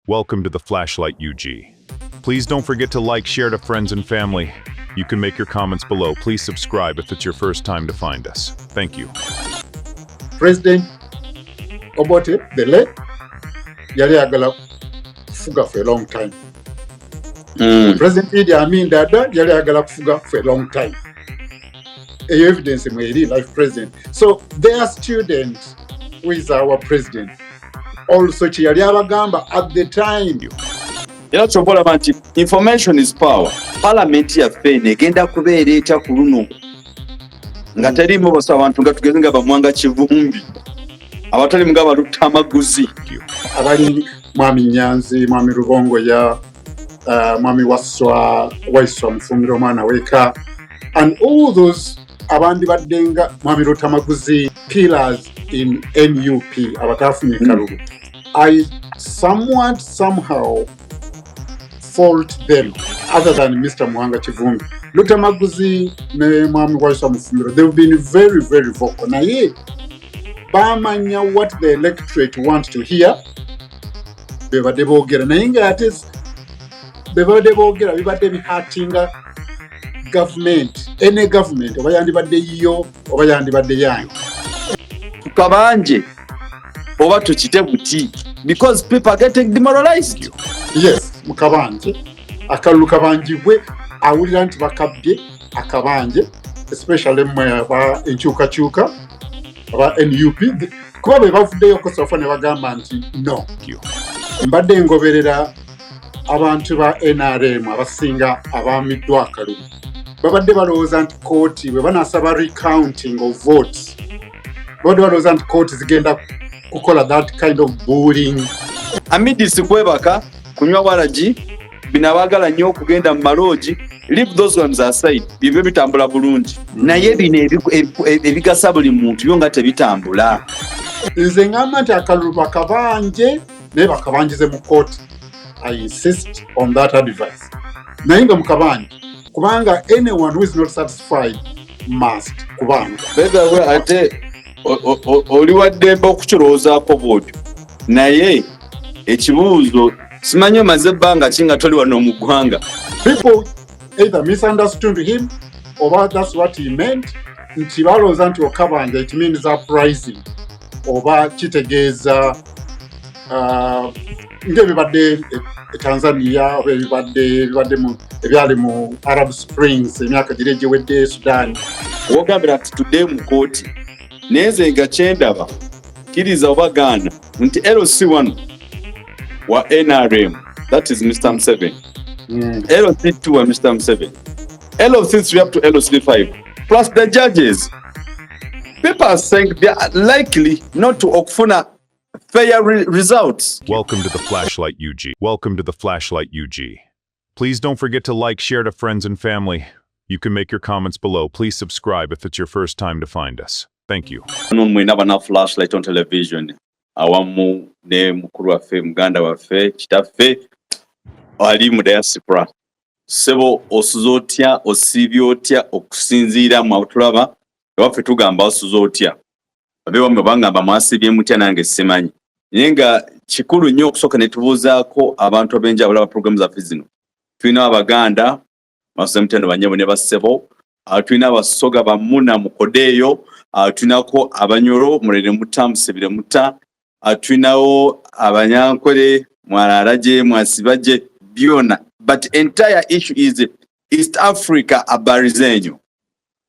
Welcome to the Flashlight UG. Please don't forget to like, share to friends and family. You can make your comments below. Please subscribe if it's your first time to find us. Thank you. President Obote the late yali agala kufuga for a long time. President Idi Amin Dada yali agala kufuga for a long time. Evidence in my life president. So their student who is our president also yali abagamba at the time. Era kyobola nti information is power. Parliament yaffe negenda kubeera etya ku luno nga terimu bose abantu nga tugeze nga bamwanga kivumbi abatali nga balutta amaguzi abali mwami Nyanzi, mwami Rubongo ya mwami Waiswa Mufumira omwana weka and all those abandi baddenga mwami Rutamaguzi pillars in NUP abatafunye kalulu. I somewhat somehow fault them other than Mr. Mwanga Chivumbi. Rutamaguzi ne mwami Waiswa Mufumira, they've been very, very vocal. Na ye bamanya what the electorate want to hear. Bebadde boogera naye nga ate bebadde boogera bibadde bihatinga government, any government oba yandibadde yo oba yandibadde yange. Tukabanje oba tukite buti because people are getting demoralized. Yes, mukabanje akalulu kabanjibwe awulira nti bakabye akabanje especially ba enkyukakyuka aba NUP kuba be bavuddeyo kosofa ne bagamba nti no. Mbadde ngoberera abantu ba NRM abasinga abamiddwa akalulu babadde balowooza nti kooti bwe banasaba recounting of votes babadde balowooza nti kooti zigenda kukola that kind of bullying. Amidisi kwebaka kunywa waragi binabagala nnyo okugenda mu maloogi, leave those ones aside, bibe bitambula bulungi naye bino ebigasa buli muntu byo nga tebitambula. Nze ngamba nti akalulu bakabanje naye bakabanjize mu kooti. I insist on that advice. Naye nga mukabanje kubanga anyone who is not satisfied must kubanga begawe ate oli waddemba okukirowoozaako bwotyo naye ekibuuzo simanyi omaze ebbanga ki nga toli wano mu ggwanga. People either misunderstood him or that's what he meant. Nti balowooza nti okabanja it means uprising oba kitegeeza ng'ebibadde Tanzania oba ebyali mu Arab Springs emyaka giri egiwedde Sudan. Wogambira nti tudde mu kooti naye nze nga kyendaba kkiriza obagaana nti LC1 wa NRM, that is Mr. Museveni. LC2 wa Mr. Museveni. LC3 up to LC5 plus the judges. People are saying they are likely not to okufuna fair results. Welcome to the Flashlight UG. Welcome to the Flashlight UG. Please don't forget to like, share to friends and family. You can make your comments below. Please subscribe if it's your first time to find us. Thank you. Mwina bana Flashlight on television. Awamu ne mukuru waffe muganda waffe kitaffe ali mu Diaspora. Sebo osuza otya osiibye otya okusinziira mu abutulaba ewaffe tugamba osuza otya babe bamwe bangamba mwasiibye mutya nange simanyi naye nga kikulu nnyo okusooka ne tubuuzaako abantu ab'enjawulo aba programu zaffe zino. Tulina abaganda Masozi Mutendo Banyebo ne bassebo, tulina abasoga bamuna mukodeeyo, tulinako abanyoro mulere muta musebire muta, tulinawo abanyankole mwararaje mwasibaje byona. But entire issue is East Africa abarizenyo.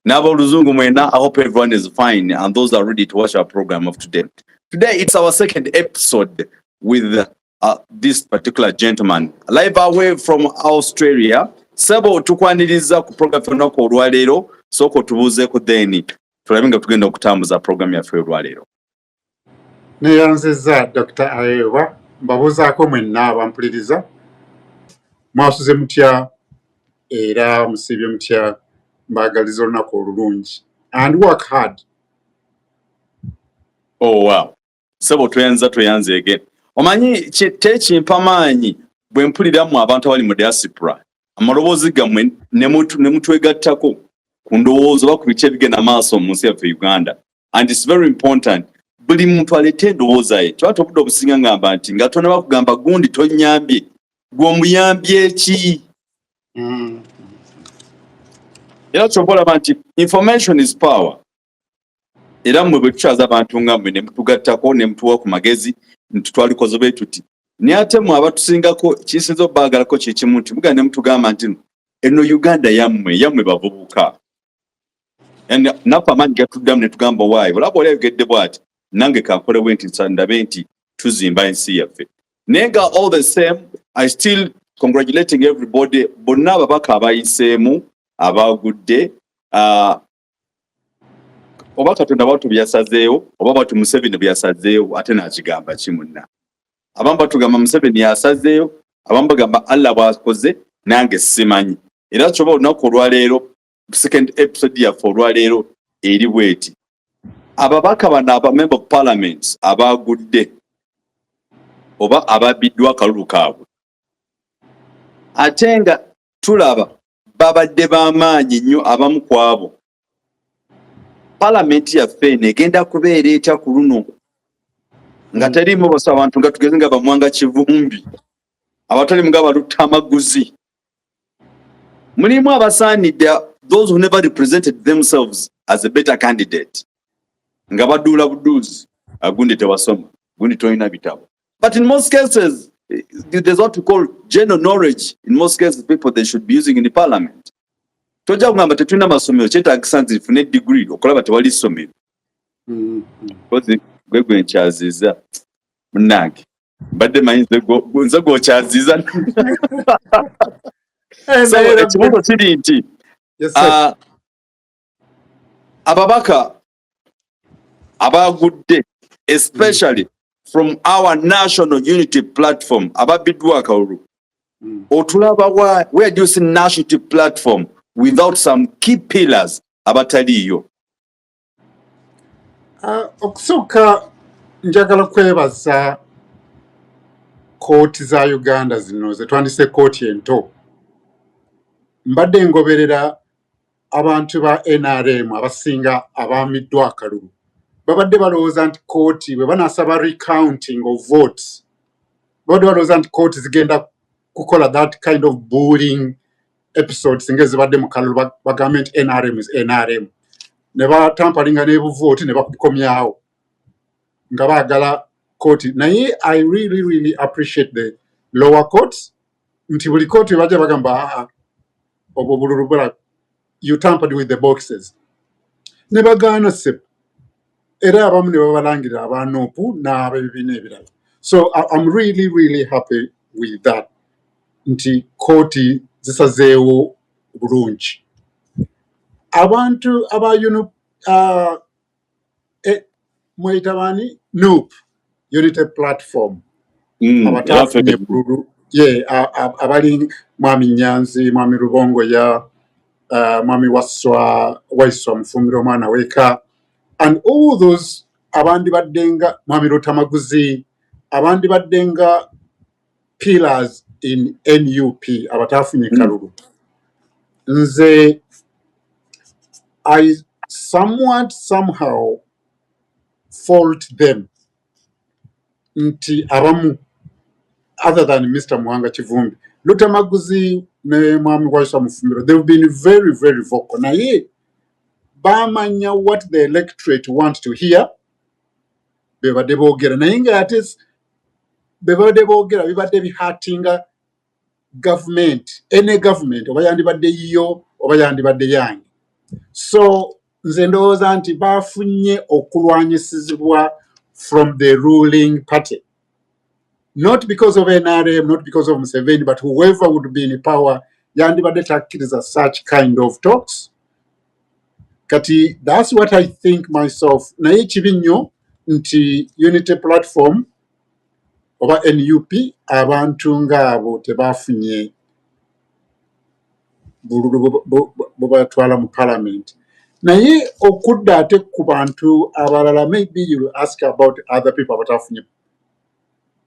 Nabo Luzungu mwena, I hope everyone is fine and those are ready to watch our program of today. Today it's our second episode with this particular gentleman live away from Australia. Sabo tukwaniriza ku program fenoko olwaleero soko tubuzeeko then tulabinga tugenda okutambuza program yaffe olwaleero. Neyanziza Dr. Ayewa mbabuzaako mwenna abampuliriza mwasuze mutya era musiibye mutya mbagaliza olunaku olulungi and work hard. Oh wow. Sabo tweyanzeege. Omanyi tekimpa maanyi bwe mpuliramu abantu abali mu diaspora amaloboozi gammwe ne mutwegattako ku ndowooza oba ku biki ebigenda maaso mu nsi yaffe Uganda. And it's very important buli muntu alete endowooza ye. Twattu obudde obusinga ngamba nti nga tonna bakugamba gundi tonnyambye gw'omuyambye eki. Era kyova olaba nti information is power. Era mmwe bwe tukyaza abantu nga mmwe ne mutugattako ne mutuwa ku magezi ntitwalikoze bwe tuti. Naye ate mmwe abatusingako kisinza obbaagalako kye kimu nti mugenda ne mutugamba nti eno Uganda yammwe bavubuka. Naffe amaanyi gatuddamu ne tugamba waayi olaba oli ayogedde bw'ati nange kankole bwe nti ndabe nti tuzimba ensi yaffe. Naye nga all the same I still congratulating everybody bonna ababaka abayiseemu abagudde oba Katonda bwatu byasazeewo oba bwatu Museveni byasazeewo ate n'akigamba kimunna. Abamu batugamba Museveni yasazeewo abamu bagamba Allah bw'akoze nange simanyi. Era kyoba olunaku olwaleero second episode yaffe olwaleero eri bweti ababaka bano aba member of parliament abagudde oba ababiddwa akalulu kaabwe ate nga tulaba babadde b'amaanyi nnyo abamu ku abo. Parliament yaffe negenda kubeera etya ku luno nga teriimu basa abantu nga tugeze nga bamwanga kivumbi abatali nga balutta amaguzi. Mulimu abasaanidde those who never represented themselves as a better candidate. Nga baduula buduuzi gundi tewasoma gundi tolina bitabo. But in most cases there's what we call general knowledge. In most cases people they should be using in the parliament. Tojja kugamba tetulina masomero kyetaagisa nti fune degree okulaba tewali ssomero. Gwe nkyaziza munnange mbadde manyi nze gw'okyaziza. Ekibuuzo kiri nti ababaka abagudde especially from our national unity platform ababiddwa akalulu otulaba where do you see national unity platform without some key pillars abataliyo? Okusooka njagala kwebaza kooti za Uganda zino ze twandise kooti ento. Mbadde ngoberera abantu ba NRM abasinga abaamiddwa akalulu babadde balowooza nti kooti bwe banaasaba recounting of votes babadde balowooza nti kooti zigenda kukola that kind of bullying episodes ng'ezibadde mu kalulu bagambe nti NRM is NRM ne batampalinga n'ebuvooti ne bakukomyawo nga baagala kooti. Naye I really appreciate the lower courts nti buli kooti bajja bagamba obwo bululu bula you tampered with the boxes ne bagaana sepa era abamu ne babalangirira abanoopu n'abebibiina ebirala. So I'm really happy with that nti kooti zisazeewo bulungi. Abantu aba mweyita baani NUP unity platform abatafunye bululu abali mwami Nyanzi mwami Rubongo ya mwami Waiswa Mufumira omwana w'eka and all those abandi baddenga mwami Rutamaguzi abandi baddenga pillars in NUP abatafunye kalulu. Nze I somehow fault them nti abamu other than Mr. Muhanga Kivumbi Rutamaguzi ne mwami Waiswa Mufumira they've been very vocal. Naye bamanya what the electorate want to hear bebadde boogera naye nga ate bebadde boogera bibadde bihatinga government any government oba yandibadde yiyo oba yandibadde yange. So nze ndowooza nti bafunye okulwanyisibwa from the ruling party, not because of NRM, not because of Museveni, but whoever would be in power yandibadde takkiriza such kind of talks. Kati that's what I think myself. Naye kibi nnyo nti unity platform oba NUP abantu ng'abo tebafunye bululu bubatwala mu parliament. Naye okudda ate ku bantu abalala, maybe you ask about other people abatafunye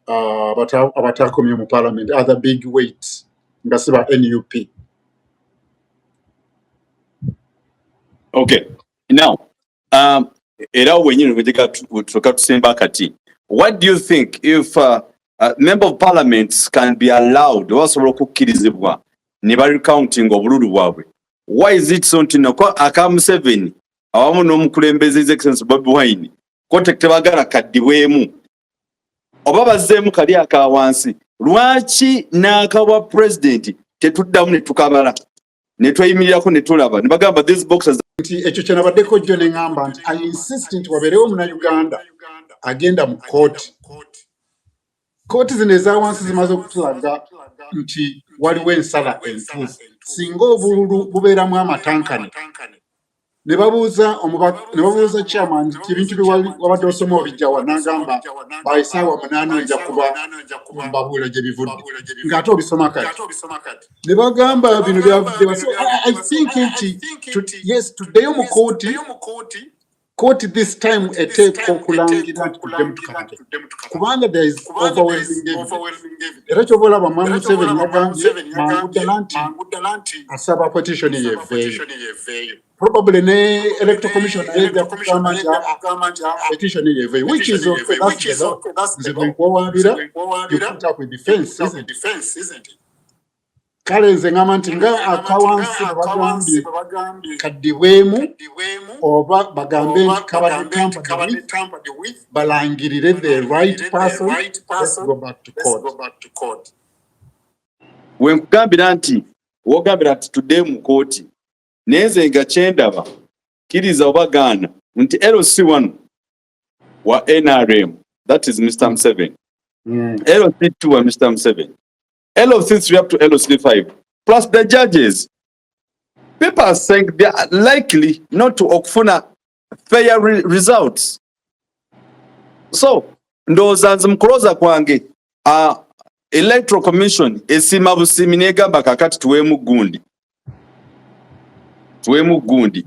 abatakomye mu parliament, other big weights nga siba NUP. Okay, now era wenyine kujeka tusemba kati. What do you think if member of parliaments can be allowed basobola okukkirizibwa ne bali counting obululu bwabwe? Why is it so ntino ko akamu 7 awamu n'omukulembeze His Excellency Bobi Wine kote tebagala kaddibwemu oba bazzeemu kali akawansi lwaki n'akawa president tetuddamu ne tukabala ne tweyimirirako ne tulaba ne bagamba these boxes nti ekyo kye nabaddeko jjo ne ŋŋamba nti I insist nti wabeerewo Munnayuganda agenda mu kooti. Kooti zino eza wansi zimaze okutulaga nti waliwo ensala entuufu singa obululu bubeeramu amatankane ne babuuza chairman nti ebintu bye wabadde osoma obijjawa n'agamba baayisaawa 8 ojja kuba mbabuula gye bivudde ng'ate obisoma kati ne bagamba bino byavudde. So I think nti yes tuddeyo mu kooti this time eteeka okulangira nti tuddemu tukabate kubanga there is overwhelming evidence. Era kyoba olaba Mwami Museveni yagambye mangu ddala nti asaba petition yeeveeyo. Probably ne electoral commission ejja kugamba nti petition yeeveeyo, which is okay, that's the law. Nze bwe nkuwawaabira you put up with defense, isn't it? Kale nze ngamba nti nga akawansi bwe bagambye kaddibwemu oba bagambe nti kabadde tampered with balangirire the right person. Let's go back to court. Wenkugambira nti wogambira nti tudde mu kooti nenze nga kyendaba kiriza obagaana nti LC1 wa NRM, that is Mr. Museveni, LC2 wa Mr. Museveni, LC3 up to LC5 plus the judges. People are saying they are likely not to okufuna fair results. So ndowooza nze mukulooza kwange electoral commission esima busimi negamba kakati tuweemu gundi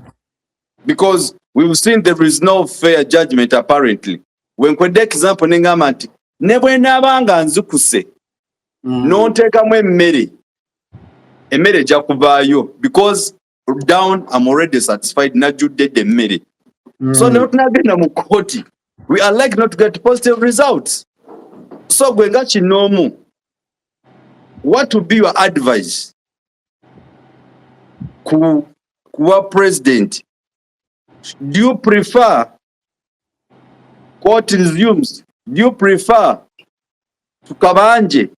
because we've seen there is no fair judgment apparently. Wenkwedde example nengamba nti ne bwe naabanga nzukuse nonteekamu emmere ejja kuvaayo because down I'm already satisfied najjudde emmere. So ne tunagenda mu kooti we are like not to get positive results. So gwe nga kinoomu, what would be your advice kuwa president? Do you prefer court resumes? Do you prefer tukabanje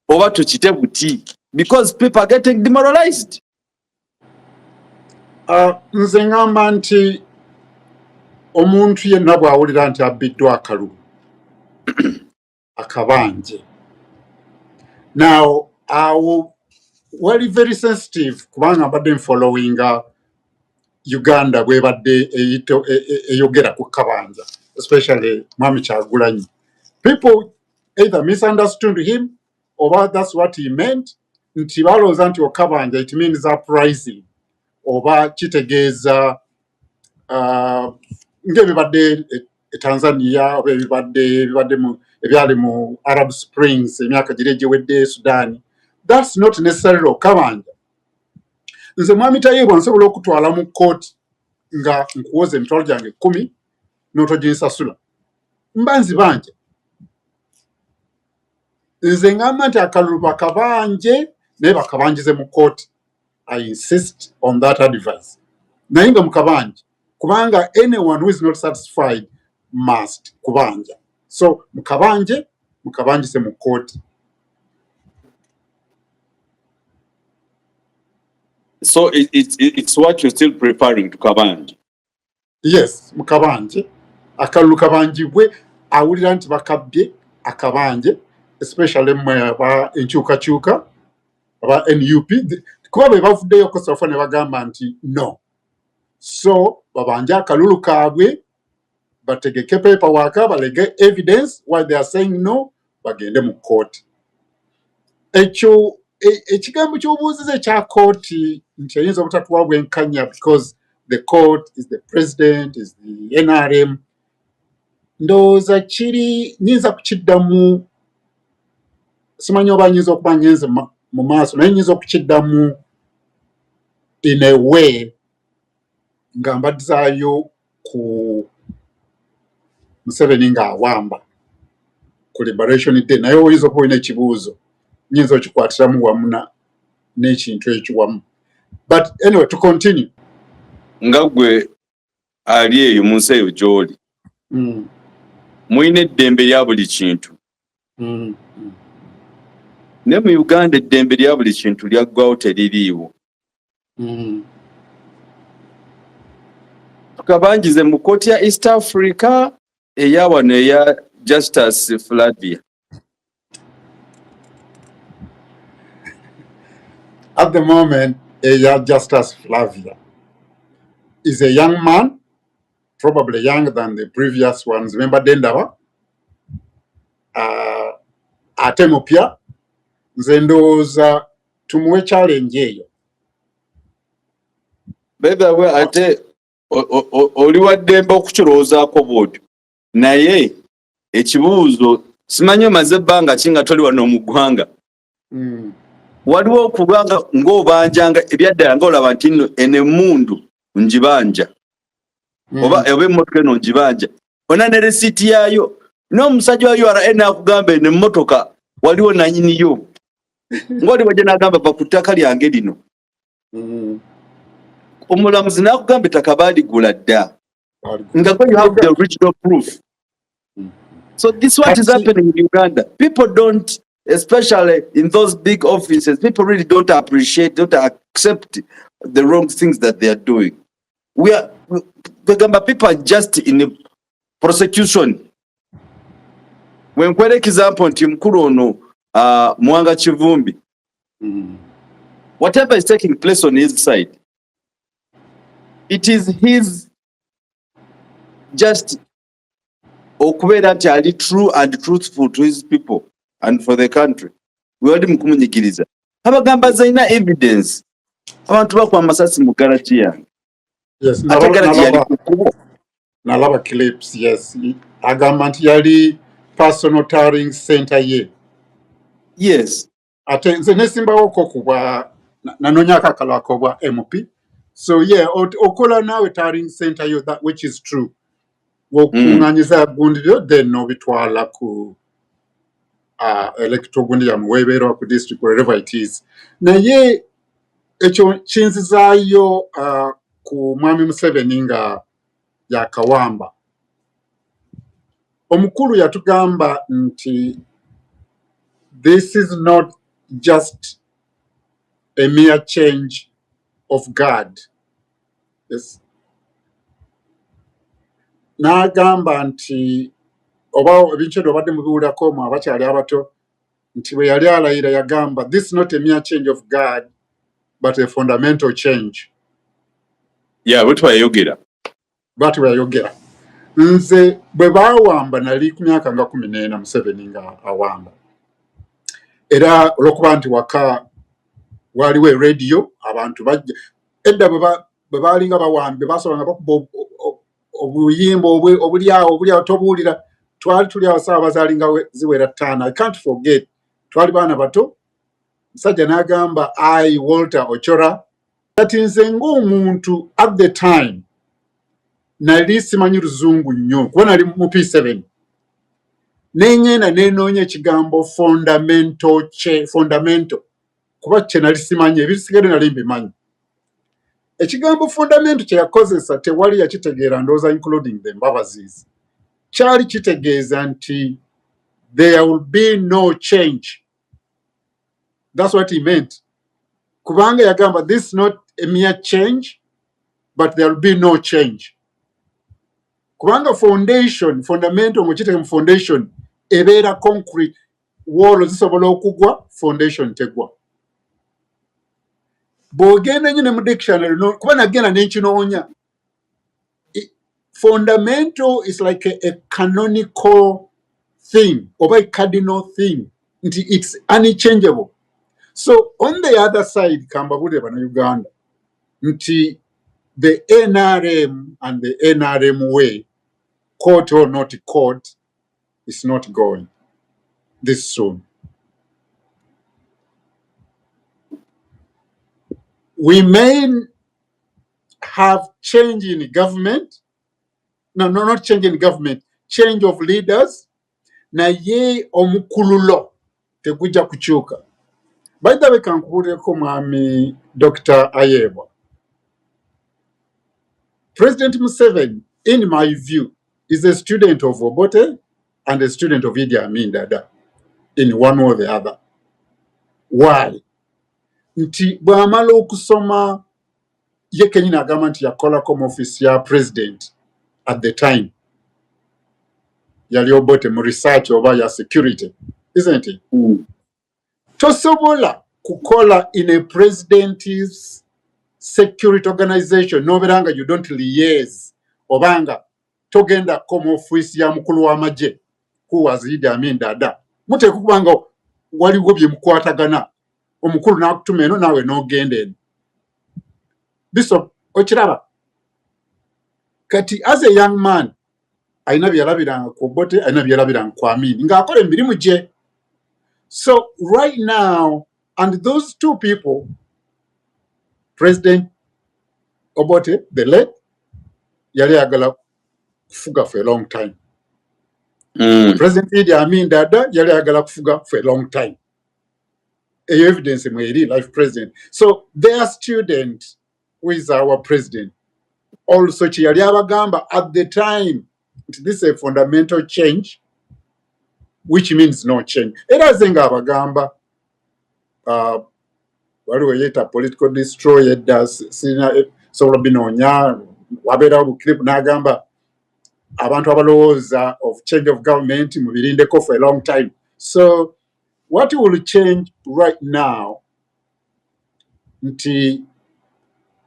oba tukite buti? Because people are getting demoralized. Nze ngamba nti omuntu yenna bw'awulira nti abbiddwa akalulu akabanje. Now, wali very sensitive kubanga mbadde following Uganda bwe badde eyogera ku kabanja, especially Mwami Kyagulanyi. People either misunderstood him or that's what he meant. Nti balowooza nti okabanja it means uprising oba kitegeeza ng'ebibadde Tanzania oba ebyali mu Arab Springs emyaka giri egiwedde Sudan. That's not necessarily okabanja. Nze Mwami Tayiibwa nsobola okutwala mu kooti nga nkuwoza emitwalo gyange 10 n'otoginsasula mba nzibanje. Nze ngamba nti akalulu bakabanje naye bakabanjize mu kooti. I insist on that advice. Naye nga mukabanje kubanga anyone who is not satisfied must kubanja. So mukabanjise mu kooti. So it's what you're still preferring to kabanje? Yes, mukabanje. Akalulu kabanjibwe awulira nti bakabbye akabanje, especially ba enkyukakyuka aba NUP kuba bwe bavuddeyo kosafa ne bagamba nti no. So babanje akalulu kaabwe bategeke paperwork balege evidence why they are saying no bagende mu kooti. Ekyo ekigambo ky'obuuzize ekya kooti nti eyinza obutatuwa bwenkanya because the court is the president, is the NRM. Ndowooza nyinza kukiddamu, simanyi oba nyinza okuba ngenze mu maaso naye nyinza okukiddamu in a way nga mbadizaayo ku Museveni ng'awamba ku Liberation Day naye oyinza okuba olina ekibuuzo nyinza okikwatiramu wamu n'ekintu ekiwamu. But anyway, to continue. Nga gwe ali eyo mu nsi eyo gy'oli mulina eddembe lya buli kintu. Ne mu Uganda eddembe lya buli kintu lyaggwawo teririiwo. Tukabangize mu kkooti ya East Africa eya wano eya Justice Flavia. At the moment, Justice Flavia is a young man, probably younger than the previous ones. Remember Dendaba? Ate mupya nze ndowooza tumuwe challenge eyo. Beba we ate oli wa ddembe okukirowoozaako bw'otyo. Naye ekibuuzo simanyi omaze ebbanga ki nga toli wano mu ggwanga. Waliwo okubanga ng'obanjanga ebyaddala ng'olaba nti nno eno emmundu njibanja oba emmotoka eno njibanja ona ne resiti yaayo n'omusajja wa URA n'akugamba eno emmotoka waliwo nanyiniyo ng'oli wajja n'agamba va ku ttaka lyange lino omulamuzi n'akugamba ettaka baaligula dda nga you have the original proof. So this what is happening in Uganda. People don't, especially in those big offices, people really don't appreciate, don't accept the wrong things that they are doing. People are just in the prosecution. When kwere example nti mkulu ono Mwanga Kivumbi, whatever is taking place on his side, it is his just okubeera nti ali true and truthful to his people and for the country. We already mukumunyigiriza. Abagamba zina evidence. Abantu bakwa masasi mu garage yange. Yes, nalaba clips, yes. Agamba nti yali personal touring center ye. Yes. Ate nze nesimbawo ko kuba nanonya akakalo akobwa MP. So yeah, okola nawe touring center yo, that which is true. Wokunganyiza gundiro then no bitwala ku electoral gundi ya mwebero ku district wherever it is. Na ye echo chinzizayo ku mwami Museveni nga ya Kawamba. Omukulu yatugamba nti this is not just a mere change of guard. Yes. N'agamba nti oba ebintu obadde mubiwulako mu abakyali abato nti bwe yali alayira yagamba this is not a mere change of guard but a fundamental change. Yeah, bwe twayogera. Nze bwe baawamba nali ku myaka nga 14 Museveni nga awamba. Era olwokuba nti waka waliwo radio abantu bajja edda bwe baalinga bawambe basobanga bakuba obuyimba obulyawo tobuwulira twali tuli awo saawa bazalinga ziwera 5. I can't forget twali baana bato musajja n'agamba I Walter Ochora kati nze ng'omuntu at the time nali simanyi Luzungu nnyo kuba nali mu P7 neŋŋenda neenoonya ekigambo fundamental kuba kye nali simanyi ebisigadde nali mbimanyi. Ekigambo fundamental kye yakozesa tewali yakitegeera ndowooza including the Mbabazizi. Kyali kitegeeza nti there will be no change. That's what he meant. Kubanga yagamba this is not a mere change but there will be no change. Kubanga fundamental mukiteeke mu foundation ebeera concrete, wall zisobola okugwa, foundation tegwa. Bw'ogenda nnyo ne mu dictionary kuba nagenda n'enkinoonya. Fundamental is like a canonical thing or a cardinal thing. It's unchangeable. So on the other side, Kambabule bana Uganda, the NRM and the NRM way, court or not court, is not going this soon. We may have change in government, No, not change in government, change of leaders. Naye omukululo tegujja kukyuka. By the way, kankubuulireko mwami Dr. Ayebwa. President Museveni, in my view, is a student of Obote and a student of Idi Amin Dada, in one or the other. Why? Nti bw'amala okusoma ye kenyini agamba nti yakolako mu office ya president at the time. Yali Obote mu research oba ya security, isn't it? Tosobola kukola in a president's security organization noberanga you don't liaise obanga togenda komu office ya mukulu w'amagye who was Idi Amin Dada. Muteeka kubanga waliwo bye mukwatagana omukulu n'akutuma eno naawe n'ogenda eno. Bishop okiraba kati as a young man ayina byalabiranga ku Obote, ayina byalabiranga ku Amin ng'akola emirimu gye. So right now, and those two people, President Obote, the late, yali agala kufuga for a long time. President Idi Amin Dada yali agala kufuga for a long time. Eyo evidence mweri life president. So their student, who is our president, also yali abagamba at the time, this is a fundamental change, which means no change. Era zenga abagamba waliwo yeta political destroyer does sina sobola binonya wabera bukirip n'agamba abantu abalowooza of change of government mubirindeko for a long time. So what will change right now nti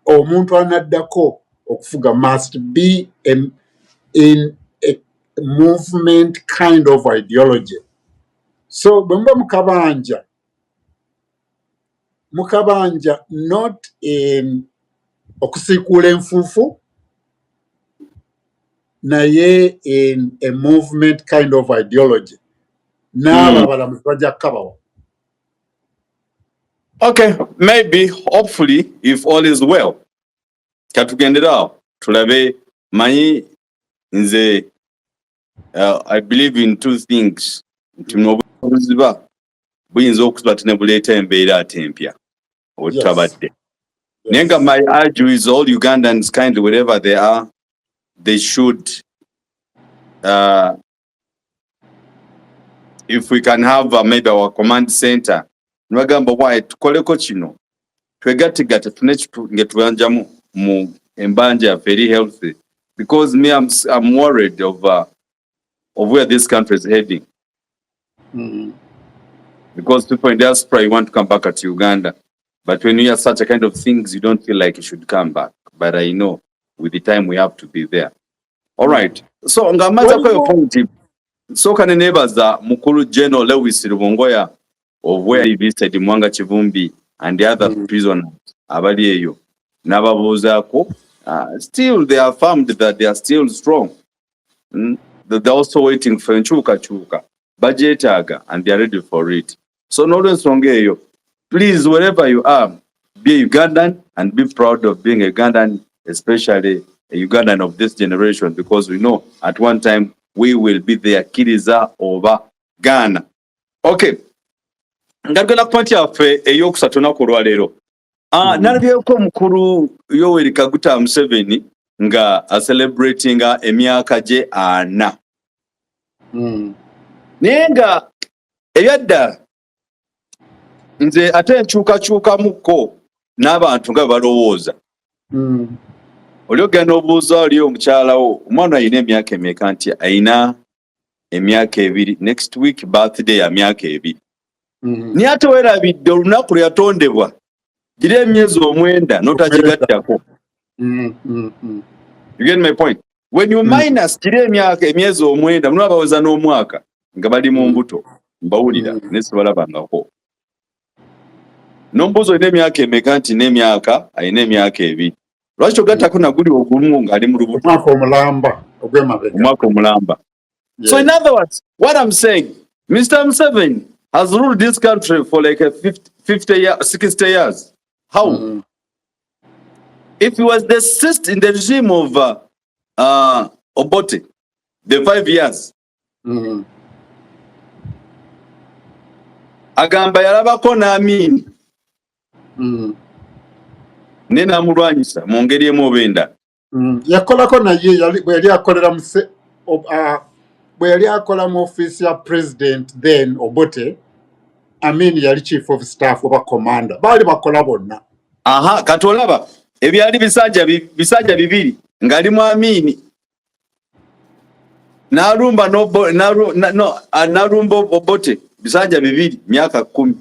omuntu anaddako okufuga must be in a movement kind of ideology. So bwemba mukabanja not in okusikula enfuufu naye in a movement kind of ideology. N'abo abalamuzi bajja kukabawa. Okay, maybe, hopefully, if all is well. Katugendera tulabe manyi nze I believe in two things. Tunobuziba buyinza okuba tenebuleeta embeera ate empya obutabadde. Nenga my argue is all Ugandans kind of wherever they are, they should if we can have maybe our command center nwagamba why tukoleko kino twegatigate tunekitubanjamu mu embanja very healthy, because me I'm worried of where this country is heading. Because people in diaspora, you want to come back at Uganda, but when you hear such a kind of things, you don't feel like you should come back. But I know with the time we have to be there. All right. So ngamaza kwa your point. So can neighbors that Mukulu General Lewis Rubongoya of where he visited Mwanga Chivumbi and the other prisoners abaliyeyo nababuzako still they are affirmed that they are still strong. They're also waiting for chuka budgetaga and they are ready for it. So no less wrong. Please, wherever you are, be a Ugandan and be proud of being a Ugandan, especially a Ugandan of this generation, because we know at one time we will be the Akiriza over Ghana. Okay. Ngagala point yafe eyokusatu nakulwa lero. Nalabyeko mukulu Yoweri Kaguta Museveni nga celebrating emyaka gye 4. Nenga eyadda nze ate nkyukakyuka muko n'abantu nga balowooza. Oli ogenda obuuza oli omukyalawo omwana ayina emyaka emeka nti ayina emyaka 2 next week birthday ya myaka 2. Naye ate weerabidde olunaku lweyatondebwa gira emyezi 9 n'otagigattako. You get my point? When you minus gira emyezi 9 muno abaweza n'omwaka nga bali mu mbuto mbawulira nesibalabangako. Nombuzo olina emyaka emeka nti n'emyaka ayina emyaka 2. Lwaki ogattako naguli ogumu ng'ali mu lubuto? Omwaka omulamba. So in other words, what I'm saying, Mr. Museveni has ruled this country for like 50 years, 60 years. How? If he was the sixth in the regime of Obote the 5 years agamba yalabako n'Amin ne namulwanyisa mu ngeri emu oba endala. Yakolako naye bwe yali akolera bwe yali akola mu office ya president then Obote, Amin yali chief of staff oba commander, baali bakola bonna. Aha, kati olaba ebyali bisajja bibiri ng'ali mu Amin n'alumba n'alumba Obote bisajja bibiri myaka 10.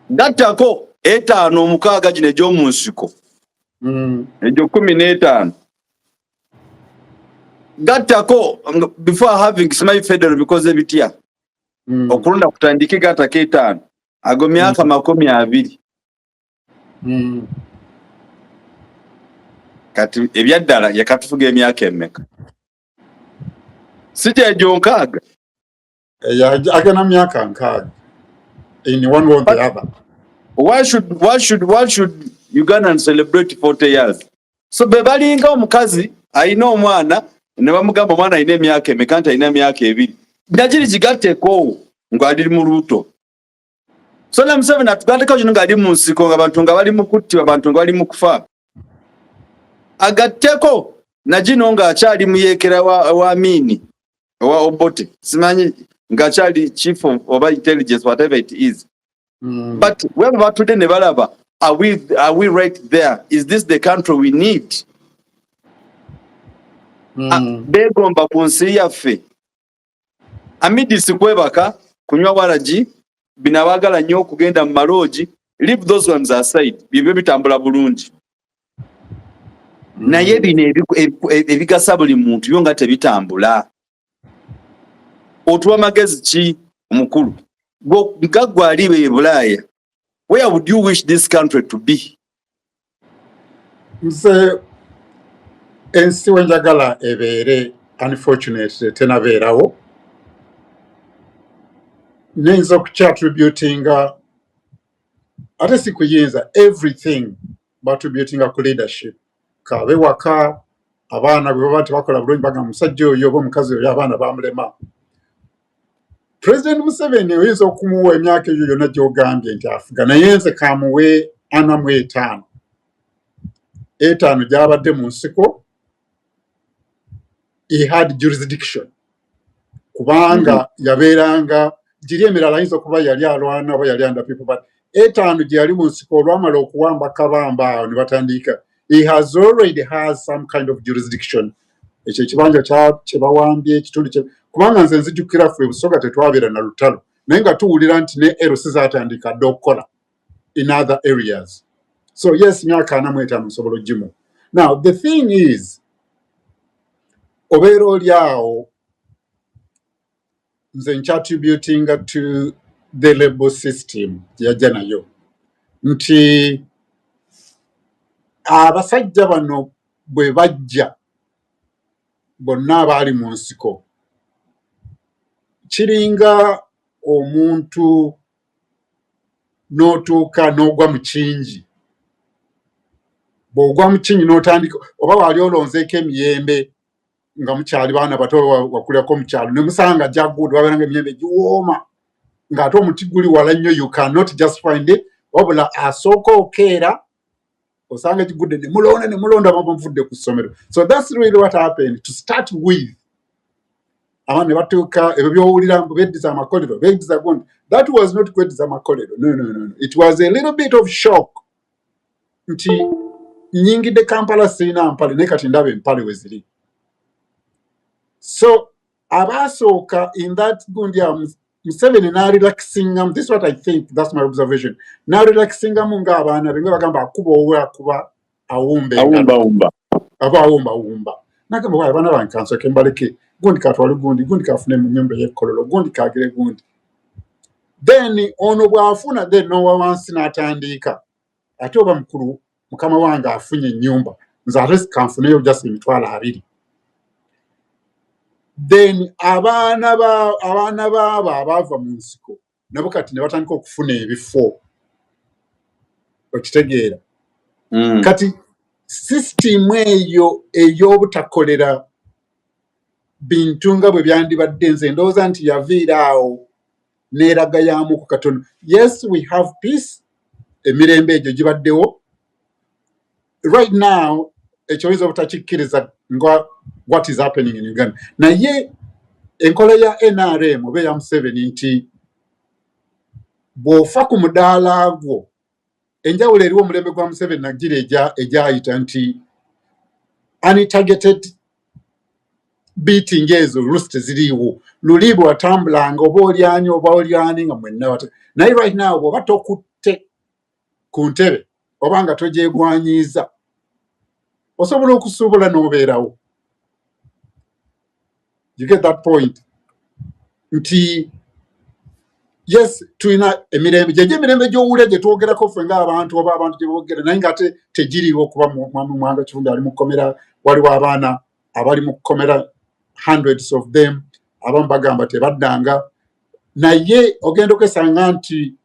Gattako 5 6 gino egy'omu nsiko egyo 15 gattako before having Smile Federal because ebitya okulonda kutandike gattako 5 ago myaka 20. Kati ebyaddala yakatufuga emyaka emeka sijja egyo nkaaga agana myaka nkaaga in one way or the other. Why should Ugandans celebrate 40 years? So bebalinga omukazi ayina omwana ne bamugamba omwana ayina emyaka emeka nti ayina emyaka 2 najiri kigatteko ng'ali mu luuto. So na Museveni atugatteko kino ng'ali mu nsiko ng'abantu nga bali mu kuttibwa abantu nga bali mu kufa agatteko nagino ng'akyali muyeekera wa Amin wa Obote simanyi ng'akyali chief of intelligence whatever it is. But when we today nebalaba, are we right there? Is this the country we need? Begomba kunsi yaffe amidisi kwebaka kunywa waraji binabagala nnyo okugenda mu maloji. Leave those ones aside, bibyo bitambula bulungi naye bino ebigasa buli muntu byo nga tebitambula. Otuwa magezi ki omukulu gagwa alibe e Bulaaya? Where would you wish this country to be? Nze ensi wenjagala ebeere unfortunately tenabeerawo. Nayinza okukyatributinga ate si kuyinza everything battributinga ku leadership. Kabe waka abaana bwe baba tebakola bulungi bagamba musajja oyo oba omukazi oyo abaana bamulema. President Museveni oyinza okumuwa emyaka eyo yonna gy'ogambye nti afuga naye nze kamuwe 45 gy'abadde mu nsiko. He had jurisdiction kubanga yabeeranga giri emirala ayinza okuba yali alwana oba yali under people but 5 gye yali mu nsiko olwamala okuwamba kabamba awo ne batandika. He has already has some kind of jurisdiction. Ekyo ekibanja kye bawambye ekitundu kye kubanga nze nzijukira ffe Busoga tetwabeera na lutalo naye nga tuwulira nti ne LC zaatandika dde okukola in other areas. So yes, myaka 45 nsobola ogimu. Now the thing is obeera oli awo nze nkyatributinga to the label system yajja nayo nti abasajja bano bwe bajja bonna abaali mu nsiko kiringa omuntu n'otuuka n'ogwa mu kingi. Bw'ogwa mu kingi n'otandika oba waali olonzeeko emiyembe nga mukyali baana bato wakulirako mu kyalo ne musanga jaggudu wabeeranga emiyembe giwooma ng'ate omuti guli wala nnyo you cannot just find it wabula asooka okeera osanga gigudde ne mulonda baba muvudde ku ssomero. So that's really what happened to start with. Abaana ne batuuka ebyo by'owulira mbu beddiza amakolero beddiza gundi. That was not kweddiza amakolero. No. It was a little bit of shock nti nnyingidde Kampala sirina mpale naye kati ndaba empale we ziri. So abasooka in that gundi ya Museveni n'arelaxingamu. This is what I think, that's my observation. N'arelaxingamu ng'abaana be nga bagamba akuba owe akuba awumba aba awumba. Nagamba waaye abaana bange kansooke mbaleke gundi katwale gundi kafune mu nnyumba y'ekkololo gundi kaagire gundi. Then ono bw'afuna then n'owa wansi n'atandika ate oba mukulu mukama wange afunye ennyumba nze ate kanfuneyo just emitwalo 2. Then abaana baabo abaava mu nsiko nabo kati ne batandika okufuna ebifo. Okitegeera. Kati system eyo ey'obutakolera bintu nga bwe byandibadde nze ndowooza nti yaviira awo n'eraga yamu ku katono. Yes, we have peace, emirembe egyo gibaddewo. Right now, ekyoyinza obutakikkiriza nga what is happening in Uganda. Naye enkola ya NRM oba eya Museveni nti bw'ofa ku mudaala gwo, enjawulo eriwo omulembe gwa Museveni nagira egyayita nti untargeted beating ezo roost ziriiwo. Luli bw'atambulanga oba olyani oba olyani nga mwenna wata. Naye right now bw'oba tokutte ku ntebe oba nga togyegwanyiiza osobola okusuubula n'obeerawo. You get that point? Nti yes, tulina emirembe gyegyo emirembe gy'owulira gye twogerako ffe ng'abantu oba abantu gye boogera naye ng'ate tegiriiwo okuba Mwanga Kifundi ali mu kkomera, waliwo abaana abali mu kkomera hundreds of them, abamu bagamba tebaddanga. Naye ogenda okwesanga nti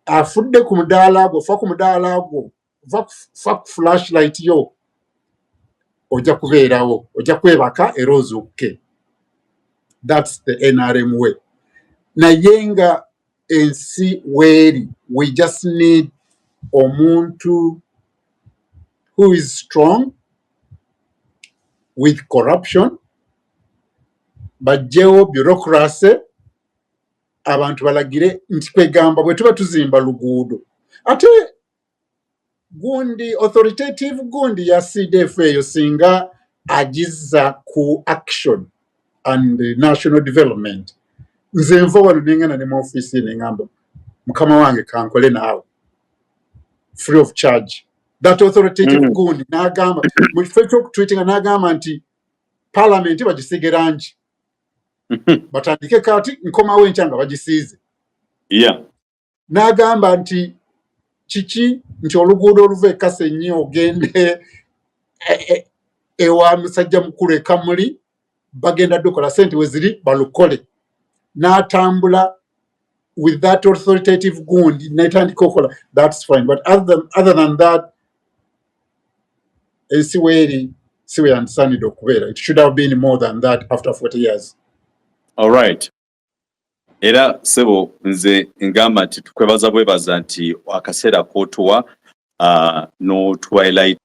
afudde ku mudaala gwo, fa ku mudaala gwo, fa ku flashlight yo, ojja kubeerawo, ojja kwebaka era ozuuke. That's the NRM way. Naye nga ensi weeri, we just need omuntu who is strong with corruption, bajjewo bureaucracy, abantu balagire nti kwegamba bwe tuba tuzimba luguudo. Ate gundi authoritative gundi ya CDF eyo singa agiza ku action and national development. Nze nva wano nengana ne mu office nengamba mukama wange kankole naawe free of charge. That authoritative gundi n'agamba mu kifo ky'okutweetinga n'agamba nti parliament bagisige rangi batandike kati nkomawo enkya nga bagisiize. N'agamba nti kiki nti oluguudo oluva e Kasenyi ogende ewa musajja mukulu e Kamuli bagenda dukola sente we ziri balukole. N'atambula with that authoritative gundi n'etandika okola. That's fine, but other than that ensi weeri si we yandisaanidde okubeera. It should have been more than that after 40 years. All right. Era sebo nze ngamba nti tukwebaza bwebaza nti akaseera k'otuwa no twilight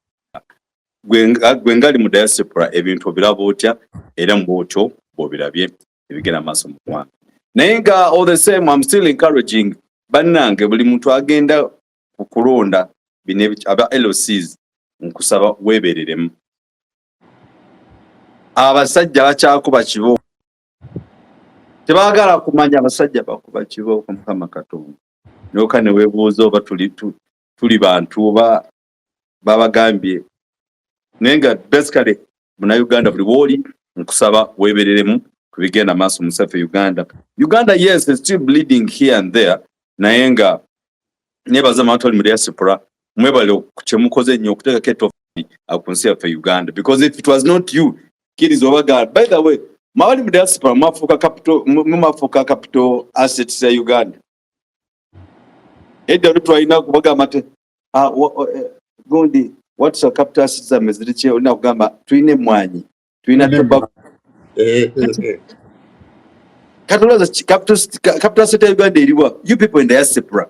gwengali mu diaspora ebintu biraba otya era mbwotyo bw'obirabye ebigenda maaso mu ggwanga. Naye nga all the same I'm still encouraging bannange buli muntu agenda okulonda bino aba LOCs nkusaba weebereremu. Abasajja bakyakuba kibo tebaagala kumanya abasajja bakuba kibooko Mukama Katonda. Noka ne weebuuza oba tuli bantu oba babagambye. Naye nga basically Munnayuganda buli w'oli nkusaba weebereremu ku bigenda maaso mu ssaffe Uganda. Uganda, yes, is still bleeding here and there. Naye nga nebaza abantu ali mu diaspora mwebale ku kye mukoze ennyo okuteekako ettoffaali ku nsi yaffe Uganda. Because if it was not you, kiriza obaga. By the way, mawali mu diaspora mwafuuka capital assets ya Uganda. Edda olutwalina kubagamba nti gundi what's our capital assets ameziriche olina kugamba tuyina emmwanyi tuyina tobacco. Katulaza capital asset ya Uganda eriwa. You people in diaspora,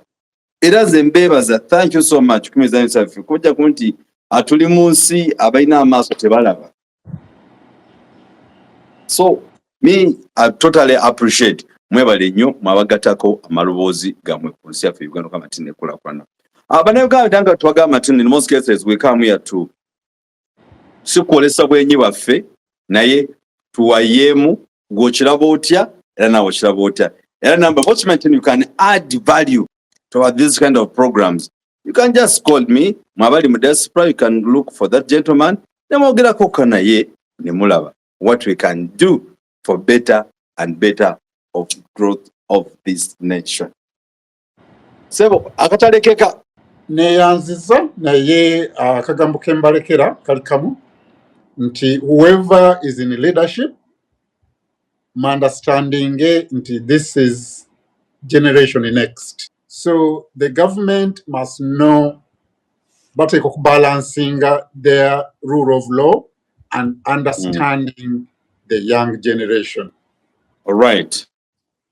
era nze mbeebaza, thank you so much kumizanyo saffe kujja kunti atuli mu nsi abalina amaaso tebalaba. So me I totally appreciate mwebale nnyo mwabagatako amaloboozi gamwe ku nsi yaffe Uganda kama tinekulakulana. Abannayuganda tanga twagamba nti in most cases we come here to sikwolesa bwenyi baffe naye tuwayeemu gw'okiraba otya era nawe okiraba otya. Era number watchment you can add value to this kind of programs. You can just call me mwabali mu diaspora, you can look for that gentleman nemwogerako kanaye nemulaba what we can do for better and better of growth of this nation. Sebo akatalekeka neyanziza naye akagambo kembalekera kali kamu nti whoever is in leadership my understanding nti this is generation next. So the government must know bateka okubalancing their rule of law and understanding the young generation. Alright.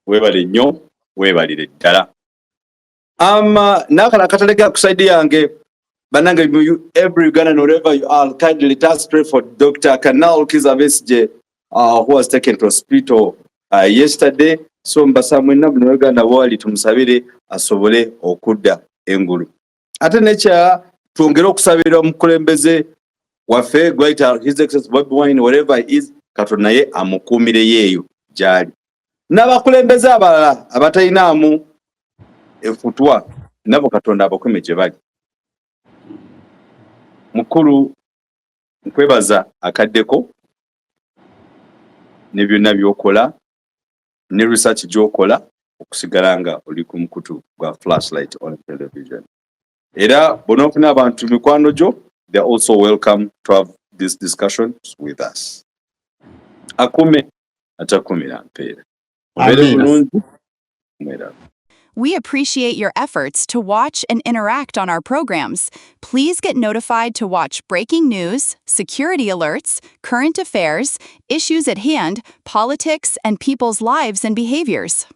Weebale nnyo, weebalire ddala. N'akala akataleka ku side yange, bannange every Ugandan wherever you are, kindly let us pray for Dr. Kanal Kizza Besigye, who was taken to hospital yesterday. So mbasaba mwenna buli Uganda bwali tumusabire asobole okudda engulu. Ate n'ekya twongere okusabira omukulembeze waffe Greater His Excellency Bobi Wine wherever he is, Katonda naye amukuumire yeeyo gy'ali. N'abakulembeze abalala abatalinaamu efutwa nabo Katonda abakume gye bali. Mukulu nkwebaza akaddeko ne byonna by'okola ne research gy'okola okusigala nga oli ku mukutu gwa Flashlight on Television. Era bonofuna abantu mikwano gyo, they are also welcome to have these discussions with us. Akume atakumira mpeera. We appreciate your efforts to watch and interact on our programs. Please get notified to watch breaking news, security alerts, current affairs, issues at hand, politics, and people's lives and behaviors.